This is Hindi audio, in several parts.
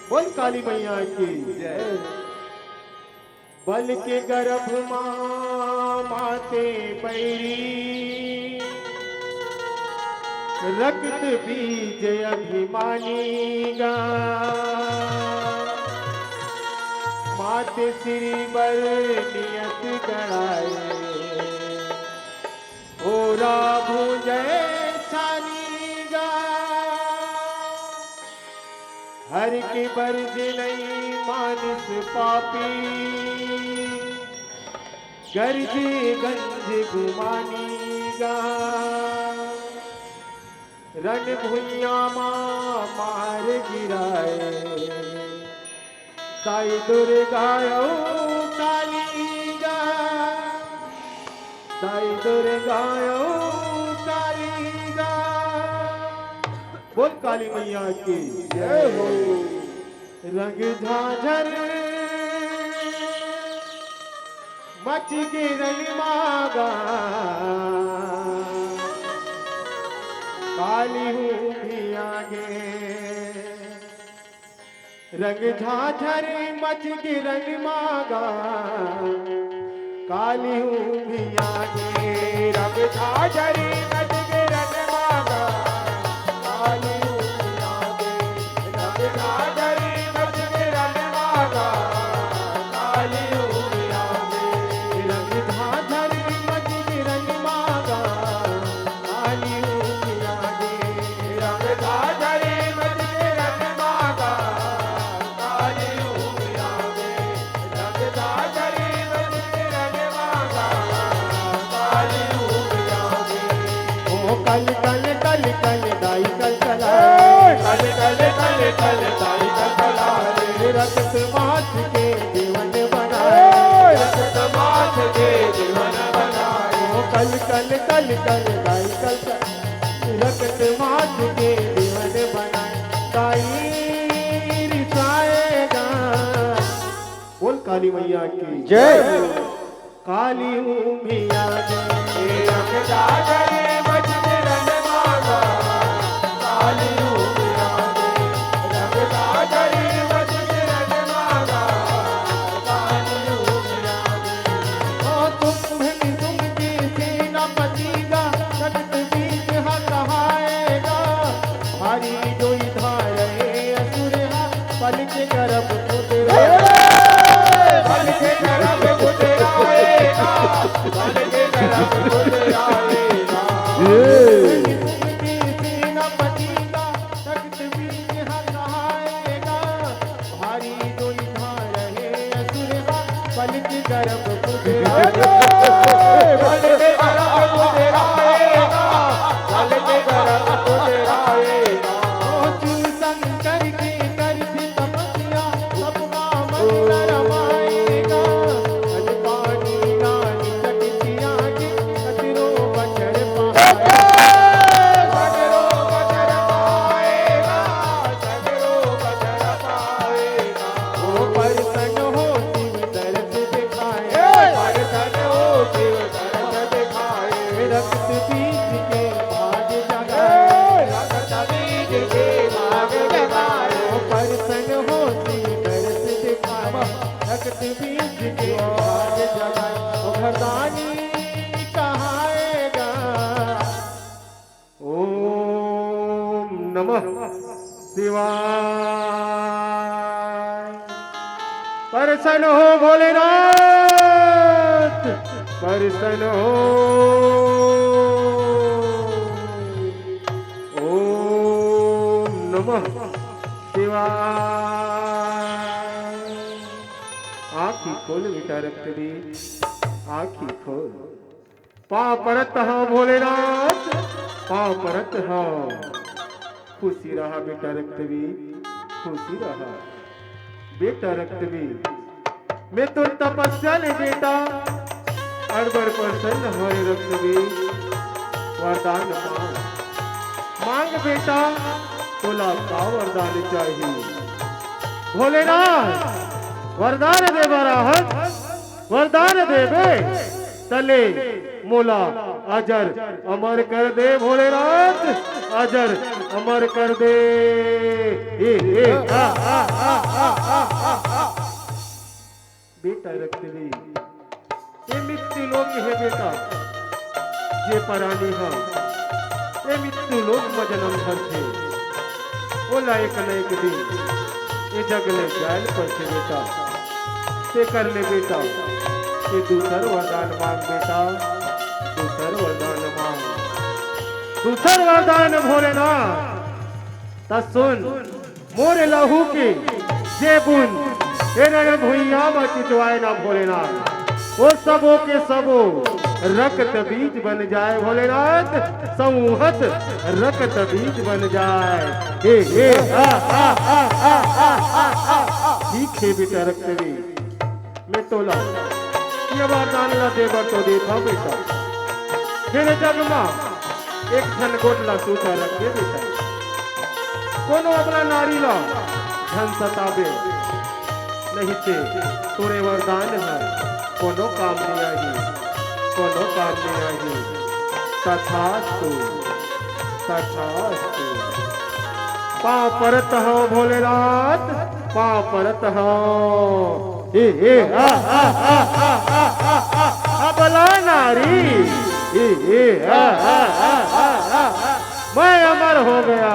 बोल काली मैया की जय। बल के गर्भ माँ माते बैरी, रक्त बीज अभिमानी गा। माते श्री बर नियत गणाए, ओरा भुजय छानी गा। हर के बरज नहीं मानस पापी, गर्जे गंज गुमानी गा। रण भुइया मार गिराए, साई दुर्गायो काली गा। साई दुर्गायो काली गा। बोल काली मैया की जय हो। रंग झांझर मच गिरन मागा, काली हूँ भी आगे। रंग झांझर मच गिरन मागा, काली हूँ भी आगे। रंग झांझर मच गिरन मागा, काली हूँ भी आगे। रंग झांझर मच गिरन मागा, काली हूँ भी आगे। रंग झांझर मच गिरन मागा, काली हूँ भी आगे। रंग झांझर मच गिरन मागा, काली हूँ भी आगे। रंग झांझर मच गिरन मागा, काली हूँ भी आगे। ओ कल कल कल कल दाई कल चला, कल कल कल कल दाई कल चला रे। रक्त माथ के जीवन बनाए, रक्त माथ के जीवन बनाए। ओ कल कल कल कल दाई कल चला, रक्त माथ के जीवन बनाए। दाई रिसाएगा, बोल काली मैया की जय। काली हूँ भी आगे, रक्त झांझर मच गिरन मागा, काली हूँ भी आगे। रक्त झांझर मच गिरन मागा, काली हूँ भी आगे। ओ तुम की सेनापति गा, रक्त बीज हा कहाएगा। भारी जोई धारे असुर हा, पल के गर्भ पुत्र पल के गर्भ पुत्र आएगा, पल के गर्भ पुत्र आएगा। तुमकी सेनापति का रक्त बीज हा कहाएगा। भारी जोई धारे असुर हा, पल के गर्भ पुत्र आएगा। पल के गर्भ पुत्र आएगा, पल के गर्भ पुत्र आएगा। ओ शिव शंकर की करती तपस्या, सबका मन रमाएगा। अज पानी गानी चटकिया की, कचरो बचर पाएगा। कचरो बचर पाएगा, कचरो बचर पाएगा। ओ परसन हो शिव दर्द दिखाए, परसन हो शिव दर्द दिखाए। रक्त बीज के भाग जगाए, रक्त बीज के भाग जगाए। ओ परसन हो शिव दर्द दिखाए, रक्त बीज के भाग जगाए। ओ भरदानी कहाएगा, ओम नमः शिवाय। परसन हो भोलेनाथ, परसन हो। ओम नमः शिवाय। आँखी खोल बेटा रक्तबीज, आँखी खोल। पाँव परत हाँ भोलेनाथ, पाँव परत हाँ। खुशी रहा बेटा रक्तबीज, खुशी रहा बेटा रक्तबीज। मैं तो तपस्या ले बेटा, अड़बड़ प्रसन्न होए रक्तबीज। वरदान मांग, मांग बेटा, तोला का वरदान चाहिए। भोलेनाथ वरदान दे बराहत, वरदान दे बे। तले मोला अजर अमर कर दे भोलेनाथ, अजर अमर कर दे। बेटा रखली ये मृत्यु लोक है बेटा, ये परानी है ये मृत्यु लोक में जन्म भर थे। बोला एक न एक दिन ये जगले जायल पर से बेटा ते कर ले बेटा, ये दूसर वरदान मांग बेटा, दूसर वरदान मांग, दूसर वरदान भोलेनाथ। ता सुन मोरे लहू के जे बुन तेरे भुइया में चिचवाए ना भोलेनाथ, वो सबों के सबो रक्त बीज बन जाए भोलेनाथ, समूहत रक्त बीज बन जाए। हे हे ठीक है बेटा रक्त बीज मैं तोला ये वरदान ला देवर तो देखा बेटा, फिर जग मां एक धन गोटला सूता रखे बेटा, कोनो अपना नारी ला धन सताबे नहीं थे तोरे वरदान है कोनो काम नहीं आई, कोनो काम नहीं आई। तथास्तु तथास्तु। पाँव परत हो भोलेनाथ, पाँव परत हो। अबला नारी मैं अमर हो गया।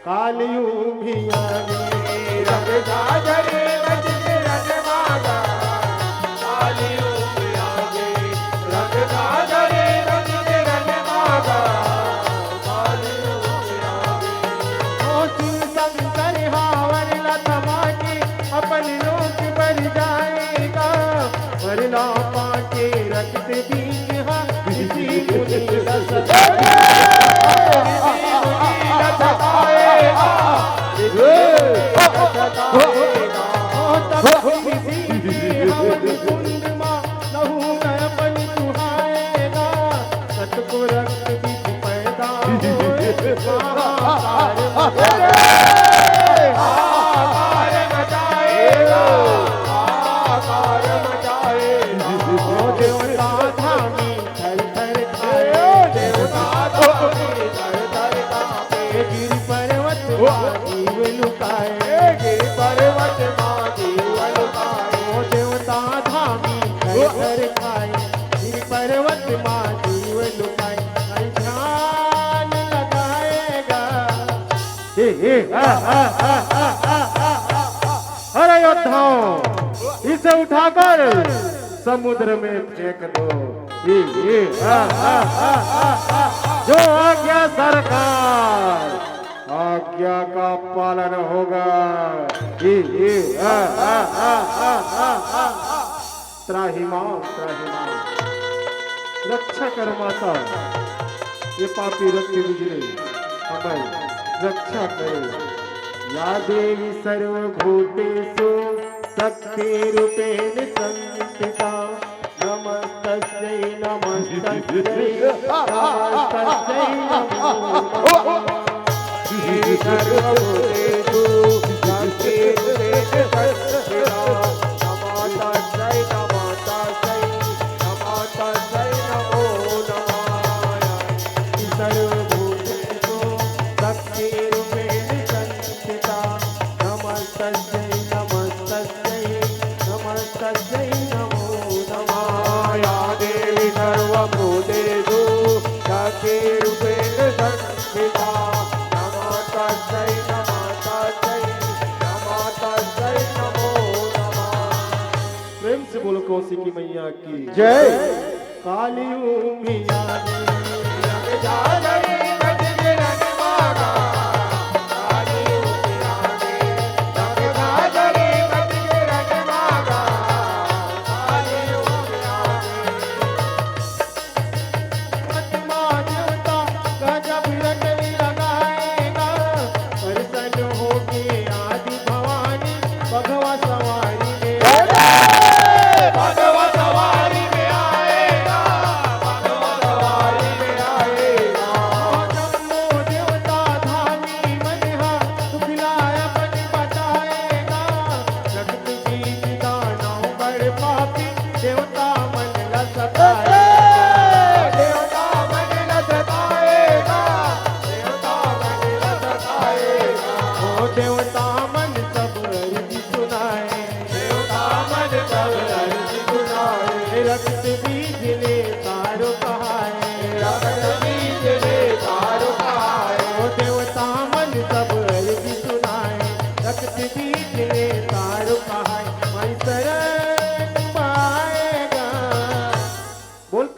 कालियों भी आगे रंग गाजरे बजके रन मागा, कालियों भी आगे रंग गाजरे बजके रन मागा, कालियों भी आगे। शंकर हावर लथमा के अपन लोक पर जाएगा, वरना पाके रक्त बीज हा किसी मुनि अरे योद्धाओं इसे उठाकर समुद्र में फेंक दो। जो आज्ञा सरकार, आज्ञा का पालन होगा। त्राहिमाम त्राहिमाम रक्षा कर माता, ये पापी रक्त बिजले हमें रक्षा करे। या देवी सर्वभूतेषु शक्तिरूपेण संस्थिता, नमस्तस्यै नमस्तस्यै नमस्तस्यै नमो नमः। सर्वभूतेषु शक्तिरूपेण संस्थिता, नमस्तस्यै नमस्तस्यै नमस्तस्यै नमो नमः। सर्वभूतेषु शक्तिरूपेण संस्थिता, नमस्तस्यै नमस्तस्यै नमस्तस्यै नमो नमः। या देवी सर्वभूतेषु शक्तिरूपेण संस्थिता, नमस्तस्यै नमस्तस्यै नमस्तस्यै नमो नमः। प्रेम से बोलो कौशिकी मैया की जय। कालियों मिया रंग गाजरे बजके रन मागा, कालियों भी आगे रंग गाजरे बजके रन मागा, कालियों भी आगे। देवता गजब रटवी लगाएगा, प्रसन्न होगी आदि भवानी भगवा सवारी में। भगवा सवारी में आएगा, भगवा सवारी में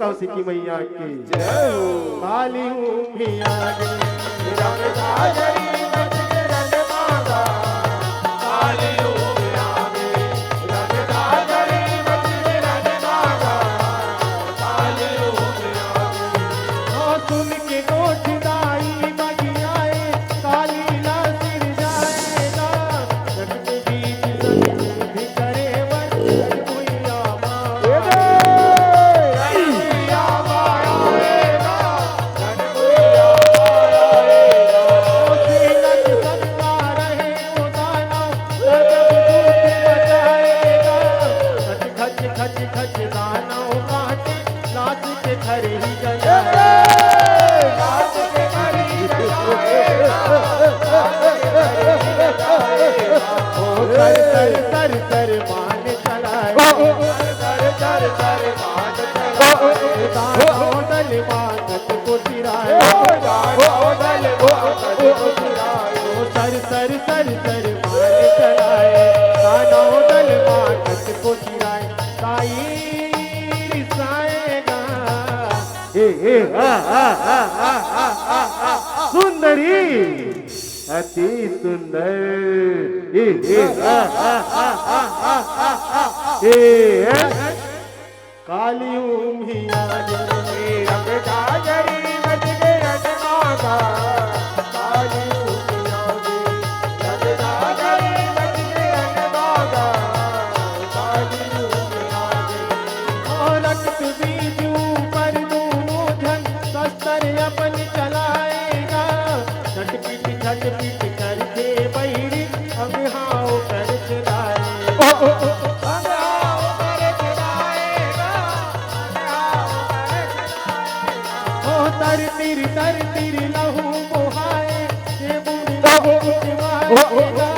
कौशिकी मैया की जय हो काली भी आगे रंग काजरी मच के रंग मांगा काली उम्र आगे रंग काजरी मच के रंग मांगा काली उम्र आगे सुन के कोठदाई बगी आए काली ला सिर जाएगा जगत बीच सभी भी करे वर भुइया खच खच दानों काटे लाश के घर ही जलाए लाश के घर ही जलाएगा सर सर मान चलाए सर सर मान चलाए दानों दल मानत को सिराए दानों दल मानत को सिराए सर सर सर सर मान चलाए दानों दल मानत को सिराए ताई रिसाएगा सुंदरी अति सुंदर काली उमिया रंग काजरी मच के रंग मांगा काली उम्र आगे रंग काजरी मच के रंग मांगा काली उम्र आगे रक्त बीजू पर दोनों धन शस्त्र अपन चलाएगा झटपिट झटपिट करके बैरी अब हाव कर चलाए तर तिर लहू मोहाए ये बुढ़ा कुचवाएगा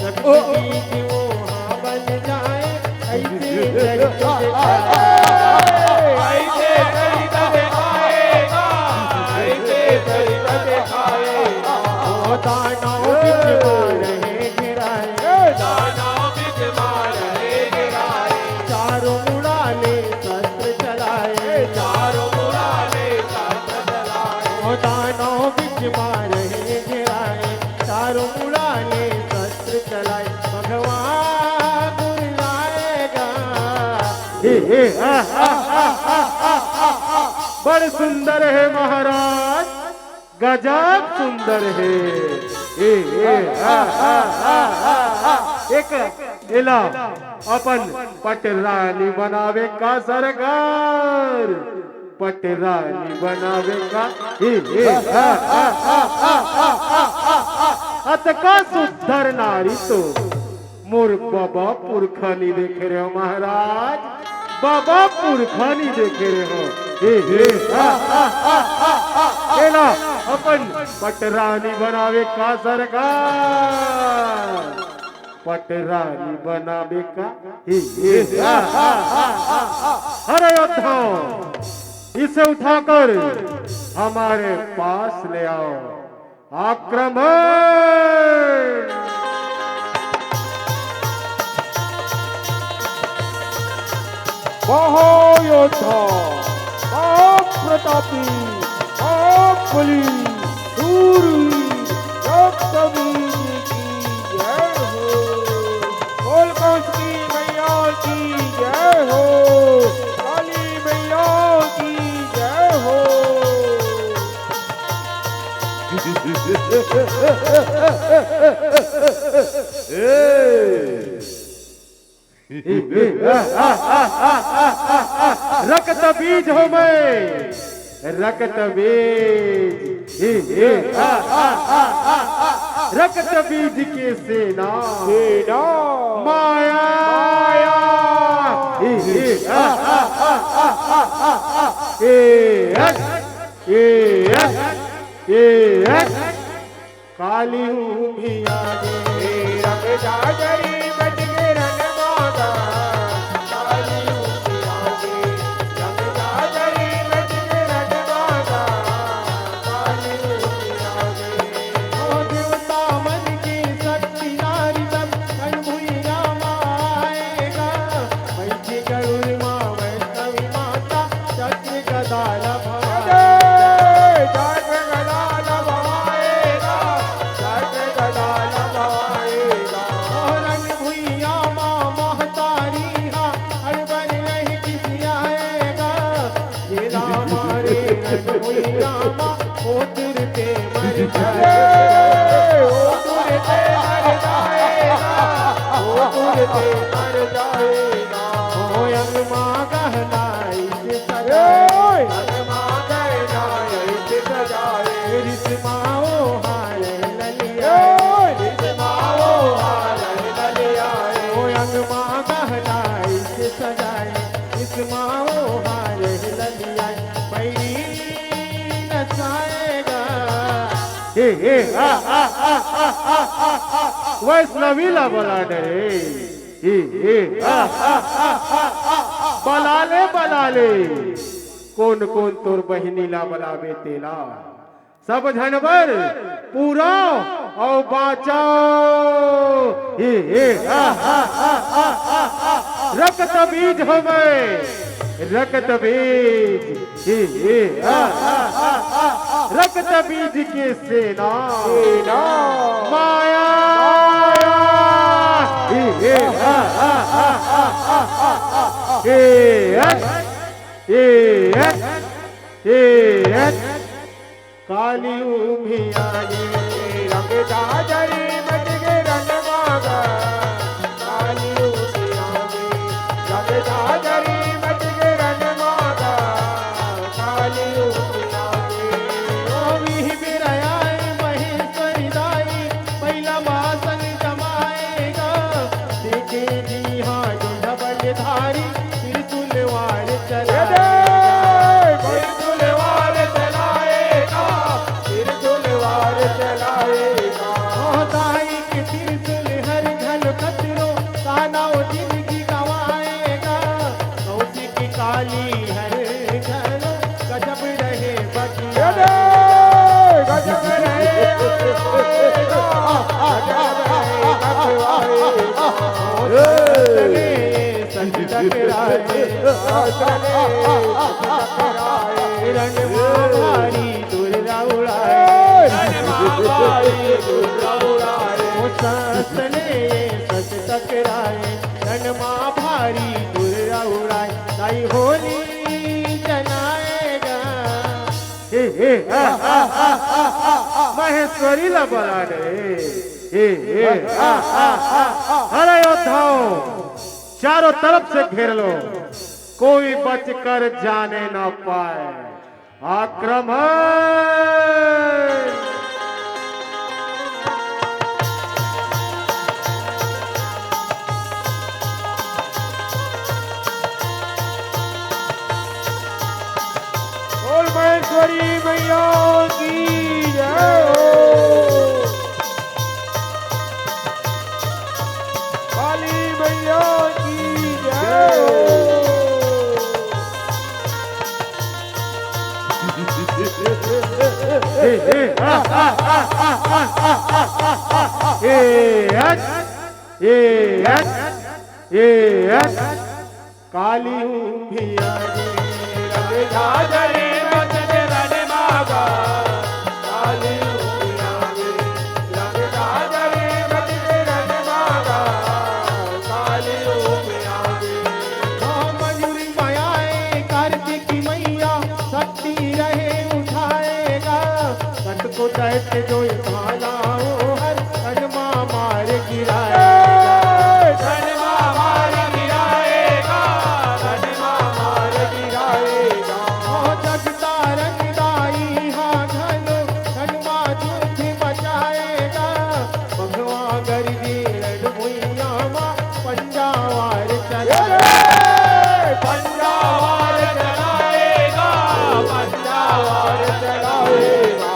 जब बीच वो हाँ बन जाए ऐसे चरित दिखाएगा ऐसे चरित दिखाएगा दानव बिच मार रहे गिराए दानव बिच मार रहे गिराए चारों उड़ाले शस्त्र चलाए चारों मुराले शस्त्र चलाए दानव बिच मार रहे गिराए चारों उड़ाले शस्त्र चलाए भगवान बुलाएगा बड़ सुंदर है महाराज गजब सुंदर है एक इला अपन पटरानी बनावे का सरकार पटरानी बनावे का अतका सुधर नारी तो मोर बाबा पुरखानी देखे रहे हो महाराज बाबा पुरखानी देखे रहे हो एला अपन पटरानी बनावे का सरकार पटरानी बनावे का अरे योद्धा इसे उठाकर हमारे पास ले आओ आक्रमण महायोद्धा महाप्रतापी महाबली सूरी रक्तबीज की जय हो बोल कौशिकी मैया की जय हो काली मैया की जय हो रक्त बीज हो मैं रक्त बीज रक्त बीज के सेना सेना माया काली भी आगे रंग जागरी बच के रंग माता काली उम्र आगे रंग जागरी बच के रंग माता काली उम्र आगे ओ देवता मन की शक्ति नारी सब कल भुइया माएगा वैसे गरुड़ माँ वैष्णवी माता चक्र ओ तुरते मर जाए, ओ तुरते मर जाएगा, ओ तुरते मर जाएगा। ओ अंग माँ गहनाई से सजाए, अंग माँ गहनाई से सजाए, रिश्माओ हार ललिया, रिश्माओ हार ललियाए। ओ अंग माँ गहनाई से सजाए, रिश्माओ हार ललिया, बैरी नचाएगा। वैष्णवीला बोला डरे, बलाले कौन कौन तोर बहिनीला बलावे तेला, सब झनबर पूरा और बाचाओ। रक्त बीज हमें, रक्त बीज, रक्त बीज के सेना माया। काली उमिया रंग जाजरी मच गे रंग मागा, काली उमिया रंग जाजरी मच गे रंग मागा, काली उमिया महेश्वरी दाई पहिला मासन जमाएगा, देखे जी हाँ जो डबल धारी त्रिशूलवार चलाएगा, त्रिशूलवार चलाएगा, त्रिशूलवार चलाएगा। दाई के त्रिशूल हर घल कचरो तानाओ जिंदगी गवाएगा, कौसी की काली हर घल गजब रहे बचिया, गजब रहे संत टकराए, रंग भारी दुर्गा उड़ाए, सतने सच टकराए, रंग माँ भारी दुर्गा उड़ाए, ताई होली जनाएगा। महेश्वरी ला बला रे, अरे योद्धाओं चारों तरफ से घेर लो, कोई बचकर जाने न पाए, आक्रमण। बोल महेश्वरी मैया की जय हो, काली मैया की जय हो। काली उमिया रंग झाजरी मच गे रन मागा, काली उमिया रंग झाजरी मच गे रन मागा, काली उमिया। मयूरी मायाए कार्तिक मैया शक्ति रहे उठाएगा, कट को दैत्य जो भालाओ हर हनुमा मार गिराएगा, धनमा मार गिराएगा, धनमा मार गिराएगा। जगता रंगदाई हाँ घनो हनुमा झूठ बचाएगा, भगवा गरजी रणभुइया माँ पंजावार चलाएगा, पंजावार चलाएगा, पंजावार चलाएगा।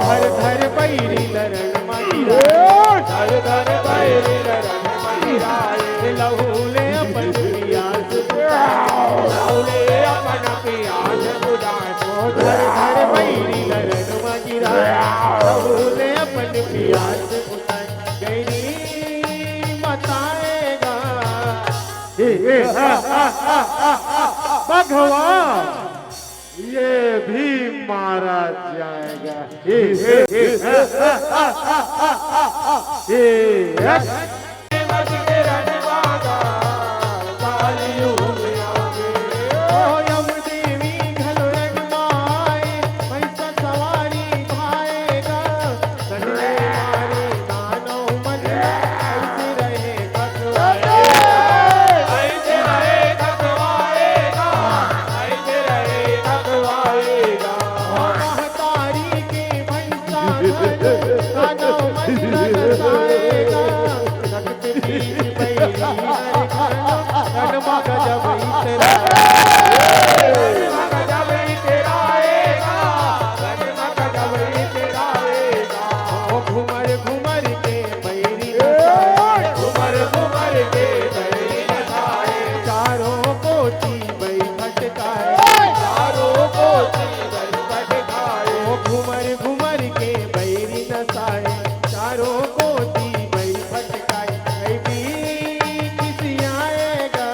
धर धर बैरी लरण मगिरा, धर धर बैरी लरण मगिराए, लहूले अपन पियास लहूले अपन पियास बुझाए। धर धर बैरी लरण मगिरा, लहूले अपन पियास बुझाए, गैरी मचाएगा। भगवान ये भी मारा जाएगा। मच के रन मागा, काली उमिया ओ यम देवी घलो रंग माए, भैंसा सवारी घुमर घुमर के बैरी नसाए, चारों को दी बैरी फटकाए, कई भी किसी आएगा।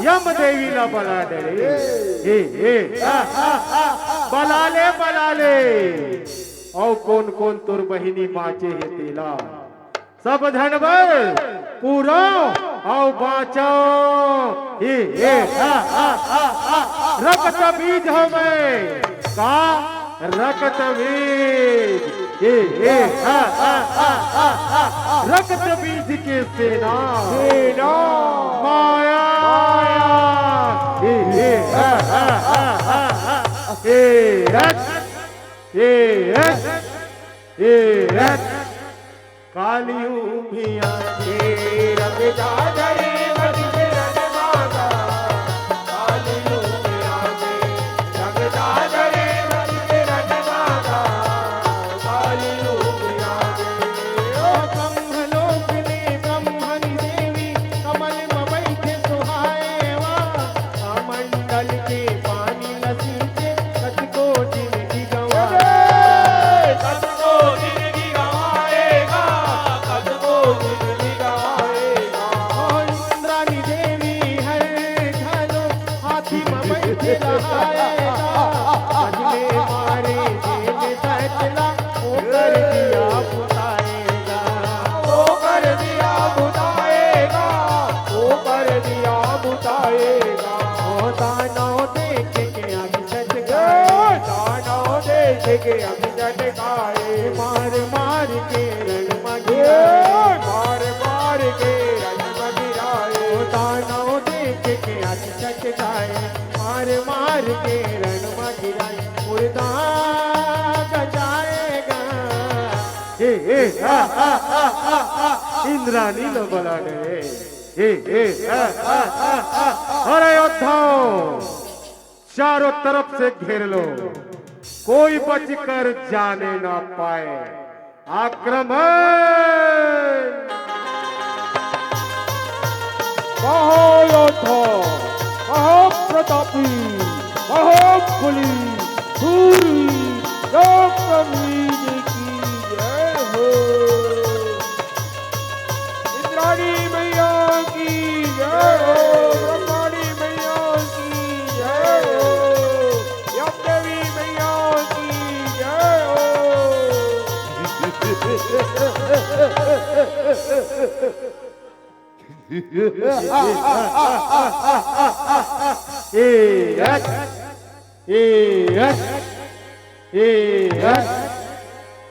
यम देवी ला बला डरे, बला ले और कौन कौन तुर बहिनी बाँचे है तेला, सब धनवर पूरा आओ बाँचो। रक्त बीज हमें का रक्त बीज, रक्त बीज के सेना माया, कालियों भी आगे रंग जाजरी मजगे रन मागा, कालियों में आगे रंग जाजरी मजगे रन मागा, कालियों में आगे। ओ ब्रह्मलोक ने ब्रह्मणि देवी कमल में बैठे सुहाए वा, कमंडल के पानी नसीचे कटको जिंदगी गंवाए, कदको जिंदगी गंवाएगा, कदको जिंदगी गंवाएगा। और इंद्राणी देवी हर घनो हाथी में बैठे रहाएगा, बजले मारे जेल बैठला ओ कर दिया बुताएगा, ओ कर दिया बुताएगा, ओ कर दिया बुताएगा। ओ दानव देख के आग सच गए, दानव देख के हम झटकाए, मार मार के रण में मार गिराए, मार के रन में गिराए। ओ दानव देख के आग सच गए, मार मार के रण में गिराए, मुर्दा गजाएगा। इंद्राणी न बला डरे, अरे योद्धाओं चारों तरफ से घेर लो, कोई बचकर जाने ना पाए, आक्रमण। महायोद्धा, महाप्रतापी, महाबली, सूरी, जगदम्बिनी की जय हो। इंद्राणी मैया की जय हो, ब्रह्माणी मैया की जय हो, यमदेवी मैया की जय हो।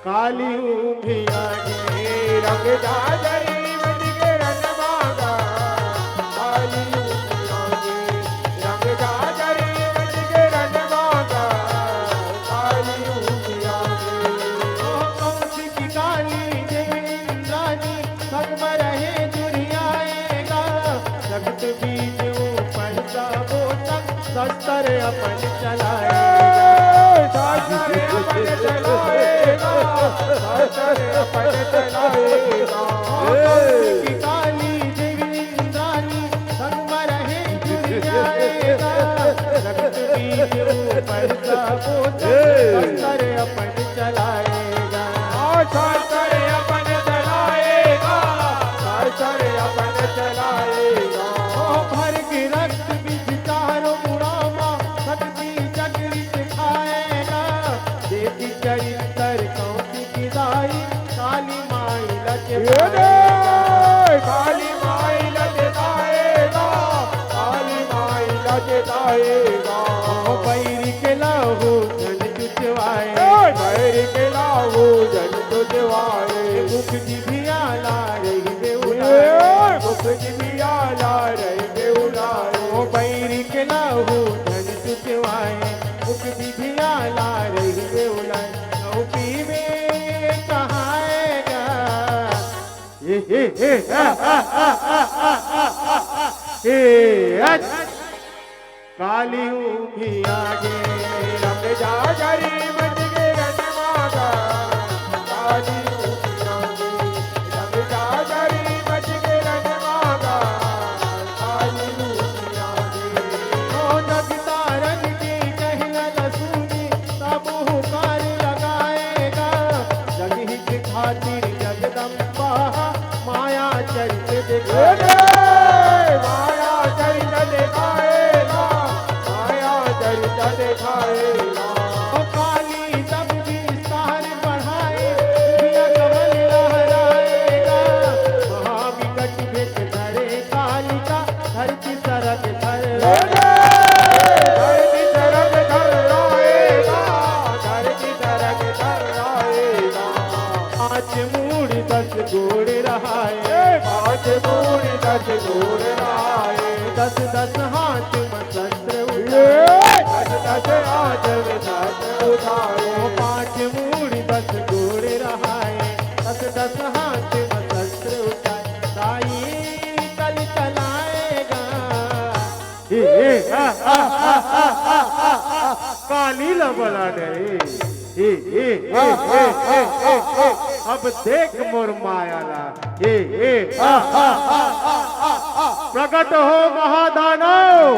कालियों भी आगे रंग जाजरी मजगे रन मागा, कालियों में आगे रंग जाजरी मजगे रन मागा, कालियों में आगे। कौशिक काली देवी इंद्राणी संग में रहे दुरियाएगा, रक्त बीज ऊपर सा बोतक शस्त्र अपन चलाएगा, शास्त्र अपन चलाएगा, शास्त्र अपन चलाएगा। कौशिक काली देवी इंद्राणी संग में रहे दुरियाएगा, रक्त बीज ऊपर सा बोतक शस्त्र अपन चलाएगा, शास्त्र अपन चलाएगा, शास्त्र अपन चलाएगा। भर के रक्त बीज चारों मुरामा शक्ति चक्रित खाएगा, देवी चरित्र कौशिक दाई काली माई लचकाएगा, काली माई लजताएगा, काली माई लजताएगा। बैरी के लहू धन चुचवाए, बैर के लाहू जन तुझवाए, मुख जिभिया ला रही बेउलाए, मुख जिबिया ला रही बेउलाए। ओ बैरी के लहू धन चुचवाए, मुख जिभिया ला रही बेउलाए, नौ पीवे कहाएगा। कालियों भी आगे रंग जाजरी मजगे रन मागा, कालियों में आगे रंग जाजरी मजगे रन मागा, कालियों में आगे। ओ जगतारन के दिखाएगा। ओ काली तब विस्तार बढ़ाए, दुनिया कमल लहराएगा। महाविकट भेष धरे कालिका, धरती सरक थर्राएगा। धरती सरक थर्राएगा, धरती सरक थर्राएगा। पाँच मूढ़ 10 गोड़ रहाए, पाँच मूढ़ 10 गोड़ रहाए। 10 हाथ में शस्त्र उठाए, 10 हाथ में शस्त्र उठाए। ओ पाँच मूढ़ 10 गोड़ रहाए, 10 हाथ में शस्त्र उठाए। साई कल चलाएगा, काली लबला डरे। अब देख मोर मायाला, प्रकट हो महादानव,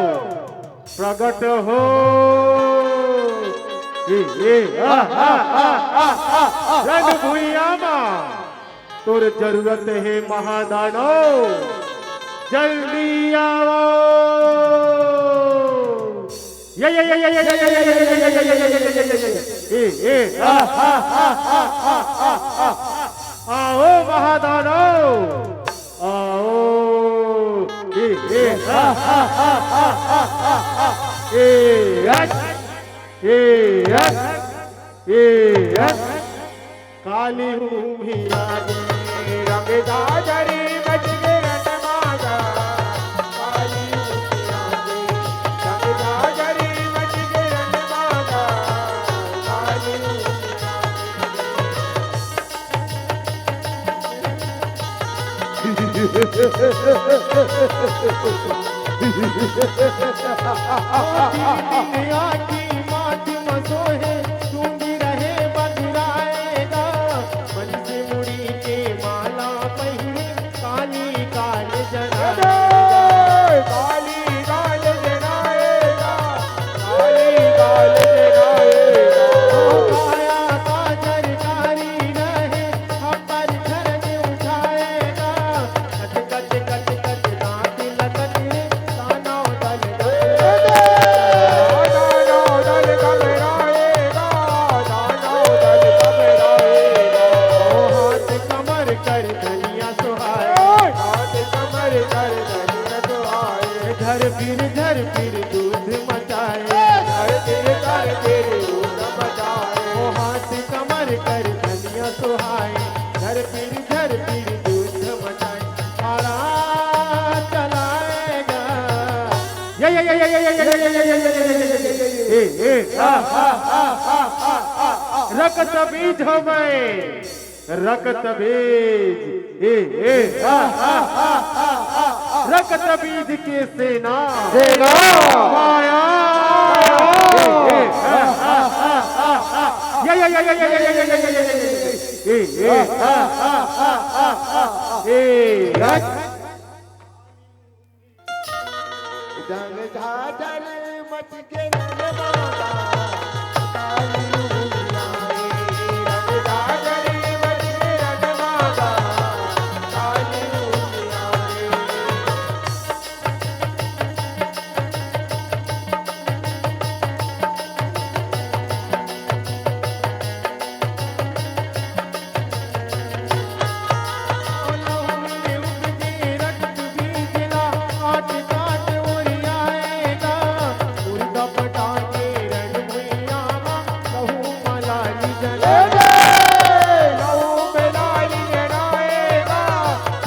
प्रकट हो। रणभूयामा तोर जरूरत है महादानव, जल्दी आओ। आओ महादानव, आओ। काली भी आगे, रंग दाजरी मच के रणमागा। काली आगे, रंग दाजरी मच के रणमागा। काली दुनिया की मात मसोहे, डूंगी रहे बदलाएगा। मन से मुड़ी के माला पहिरे, काली काल जनाएगा। काली काल जनाएगा, काली काल जनाएगा। काया का सरकारी रहे, पर धर्म उठाएगा। कट कट कट कट दांत लगत रे, दानव दल दानव दल घबराएगा, दानव दल घबराएगा। ओ हाथ कमर कर धनिया सुहाए, हाथ कमर कर धनिया सुहाए। धर फिर दूध मचाए। कर फिर दूध मचाए। ओ हाथ कमर कर धनिया सुहाए, धर फिर दूध मचाए। तारा चलाएगा, रक्त बीज हो गए, रक्त बीज। रक्त बीज के सेना माया। जंग झाझर मच के रणमागा। काली उड़ियाए, रंग झाझर मच के रणमागा। काली उड़ियाए। रक्त बीजना, काट काट उड़ियाएगा। मुर्दा पटाके रणभूयामा, कहूँ मलाली जलाएगा। लहू में लाली जलाएगा,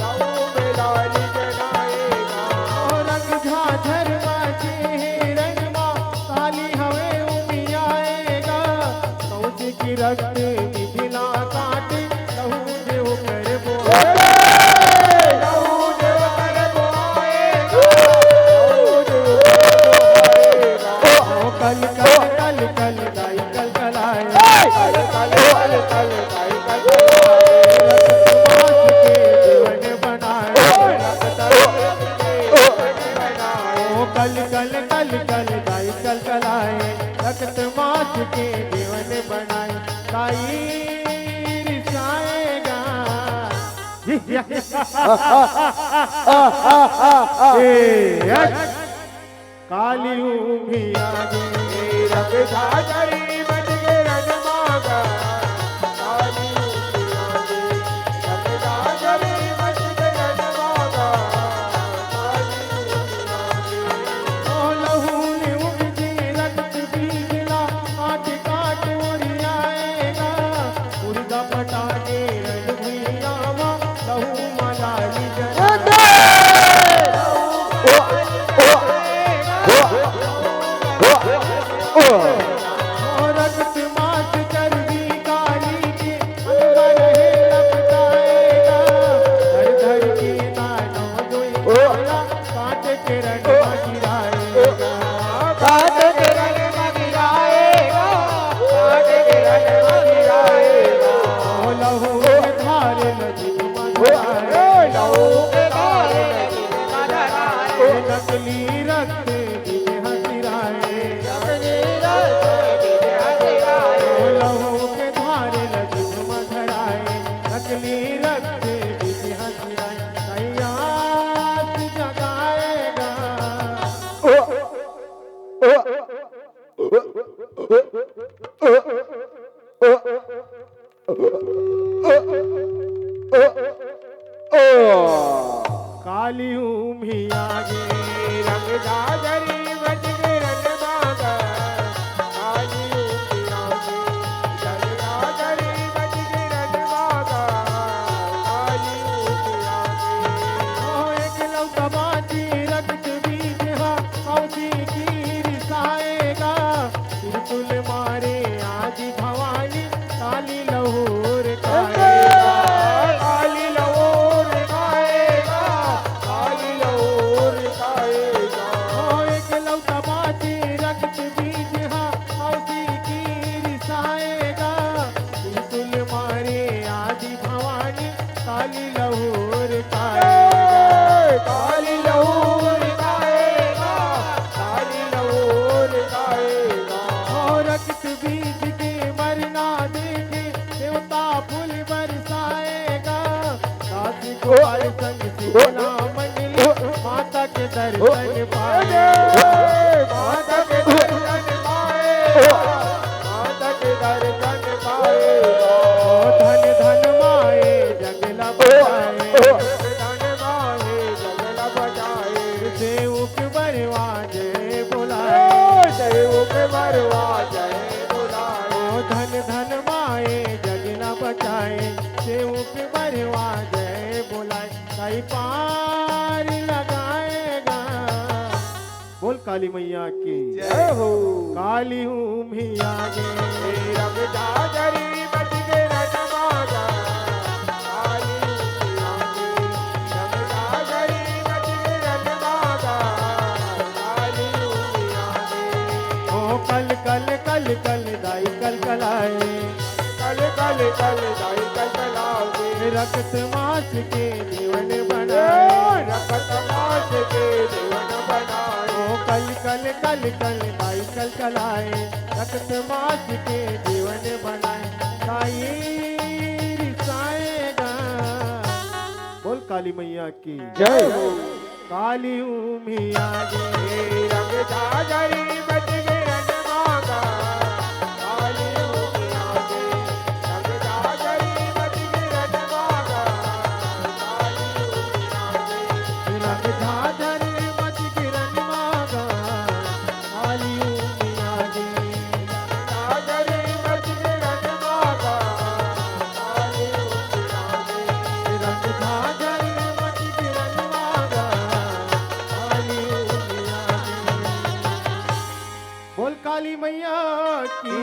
लहू में लाली जलाएगा। रंग झाझर बाजे रंगमा, काली हवे उमियाएगा। कौच की रक्त मिथिला काट, कहूँ देव कर बोआएगा। लहू देव कर बुआएगा, लहू देव कर बुआएगा। ओ कल कल कल कल गाई कल कलाए, कल कल कल कल कल कल मास के जीवन बनाए। ओ कल कल कल कल गाई कल कलाए, रक्त मास के जीवन बनाए। गाई रिसाएगा, काली भी आगे। रंग झाझरी मच के रन मांगा काली उमिया दे रंग झाझरी मच के रन मांगा काली उमिया दे ओ लहू ने उपजे रक्त बीजला काट काट ओरियाएगा मुर्गा पटा के रंग भुइयावा लहू मलाली जरा रक्त मांस चर्बी काली के अंदर है लपटाएगा धर धर के नानों जो बोला काट के रण गिराएगा काट के रन गिराएगा काट के रन गिराएगा ओ लहू के धार नदी मनाए लहू के धार नदी मनाए नकली रक्त बिन हसिराए ओ लहू के धार नदी मधराए नकली रक्त बिन हसिराए सयास जगाएगा काली उमिया गे रंग झाझरी मच के रन मांगा काली उमिया दे रंग झाझरी मच के रन मांगा काली उमिया दे ओ एक लौटा बाजी रक्त बीज हा मौसी की रिसाएगा त्रिशूल मारे आज भवानी काली लहूर खाएगा काली लहूर खाएगा काली लहूर खाएगा ओ एक लौटा बाजी रक्त बीज हा मौसी की रिसाएगा त्रिशूल मारे आज भवानी काली लहूर खाएगा काली लहूर खाएगा काली लहूर खाएगा ओ रक्त बीज के मरना देखे देवता फूल बरसाएगा दासी को संग सिखना मंडली माता के दर्शन पाए माता के दर्शन पाएगा माता के दर्शन पाएगा ओ धन धन माए जगला बजाए धन माहे जगला बजाए सेवक बरवा जय बुलाए सेवक मरवा जय बुलाए ओ धन धन माए जगना बचाए सेवक बरवा जय बुलाए कई पार लगाएगा बोल काली मैया की जय हो काली उमिया गे रंग झाझरी मच के रन मांगा काली उमिया दे रंग झाझरी मच के रन मांगा काली उमिया दे ओ कल कल कल कल दाई कल कलाए कल कल कल दाई कल चलाओगे रक्त मास के जीवन बनाए रखत मास के देवन बनाए ओ कल कल कल कल दाई कल कलाए रक्त मास के जीवन बनाए दाई रिसाएगा बोल काली मैया की जय हो काली उमिया गे रंग झाझरी मच के रन मांगा काली उमिया दे रंग झाझरी मच के रन मांगा काली उमिया दे रंग झाझर मच गिरन मागा काली उमिया गे झाझरी मच के रन मांगा काली उमिया दे रंग झाझर मच गिरन मागा काली उमिया गे बोल काली मैया की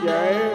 जय